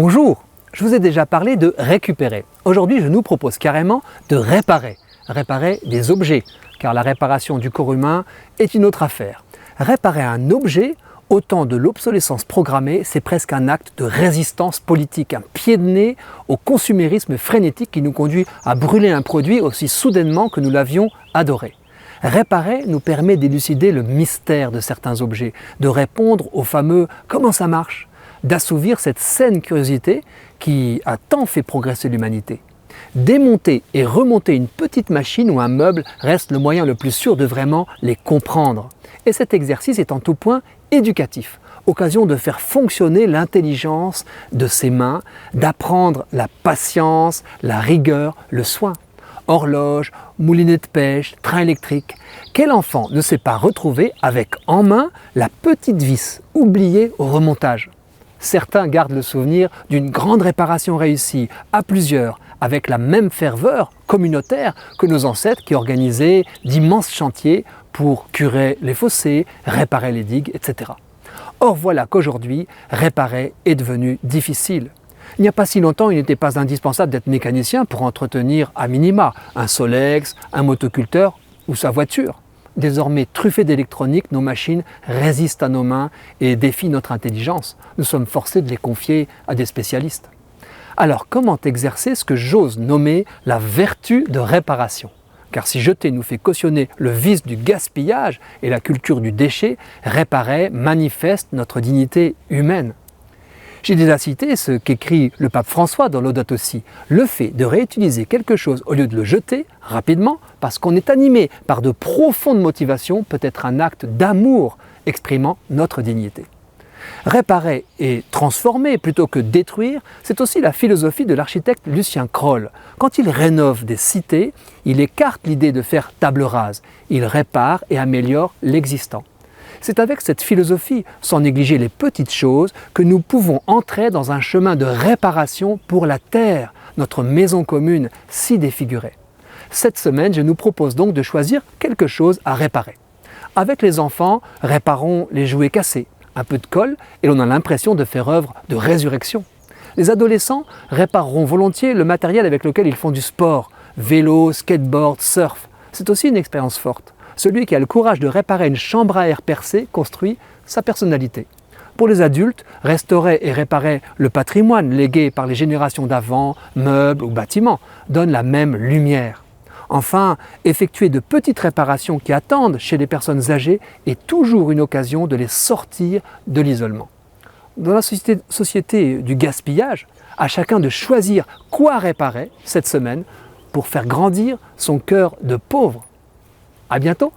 Bonjour, je vous ai déjà parlé de récupérer. Aujourd'hui, je nous propose carrément de réparer. Réparer des objets, car la réparation du corps humain est une autre affaire. Réparer un objet, au temps de l'obsolescence programmée, c'est presque un acte de résistance politique, un pied de nez au consumérisme frénétique qui nous conduit à brûler un produit aussi soudainement que nous l'avions adoré. Réparer nous permet d'élucider le mystère de certains objets, de répondre au fameux « comment ça marche ?», d'assouvir cette saine curiosité qui a tant fait progresser l'humanité. Démonter et remonter une petite machine ou un meuble reste le moyen le plus sûr de vraiment les comprendre. Et cet exercice est en tout point éducatif, occasion de faire fonctionner l'intelligence de ses mains, d'apprendre la patience, la rigueur, le soin. Horloge, moulinet de pêche, train électrique. Quel enfant ne s'est pas retrouvé avec en main la petite vis oubliée au remontage ? Certains gardent le souvenir d'une grande réparation réussie, à plusieurs, avec la même ferveur communautaire que nos ancêtres qui organisaient d'immenses chantiers pour curer les fossés, réparer les digues, etc. Or voilà qu'aujourd'hui, réparer est devenu difficile. Il n'y a pas si longtemps, il n'était pas indispensable d'être mécanicien pour entretenir à minima un Solex, un motoculteur ou sa voiture. Désormais truffées d'électronique, nos machines résistent à nos mains et défient notre intelligence. Nous sommes forcés de les confier à des spécialistes. Alors comment exercer ce que j'ose nommer la vertu de réparation ? Car si jeter nous fait cautionner le vice du gaspillage et la culture du déchet, réparer manifeste notre dignité humaine. J'ai déjà cité ce qu'écrit le pape François dans Laudato Si, le fait de réutiliser quelque chose au lieu de le jeter rapidement parce qu'on est animé par de profondes motivations peut être un acte d'amour exprimant notre dignité. Réparer et transformer plutôt que détruire, c'est aussi la philosophie de l'architecte Lucien Kroll. Quand il rénove des cités, il écarte l'idée de faire table rase, il répare et améliore l'existant. C'est avec cette philosophie, sans négliger les petites choses, que nous pouvons entrer dans un chemin de réparation pour la Terre, notre maison commune si défigurée. Cette semaine, je nous propose donc de choisir quelque chose à réparer. Avec les enfants, réparons les jouets cassés, un peu de colle et l'on a l'impression de faire œuvre de résurrection. Les adolescents répareront volontiers le matériel avec lequel ils font du sport, vélo, skateboard, surf. C'est aussi une expérience forte. Celui qui a le courage de réparer une chambre à air percée construit sa personnalité. Pour les adultes, restaurer et réparer le patrimoine légué par les générations d'avant, meubles ou bâtiments, donne la même lumière. Enfin, effectuer de petites réparations qui attendent chez les personnes âgées est toujours une occasion de les sortir de l'isolement. Dans la société du gaspillage, à chacun de choisir quoi réparer cette semaine pour faire grandir son cœur de pauvre. À bientôt!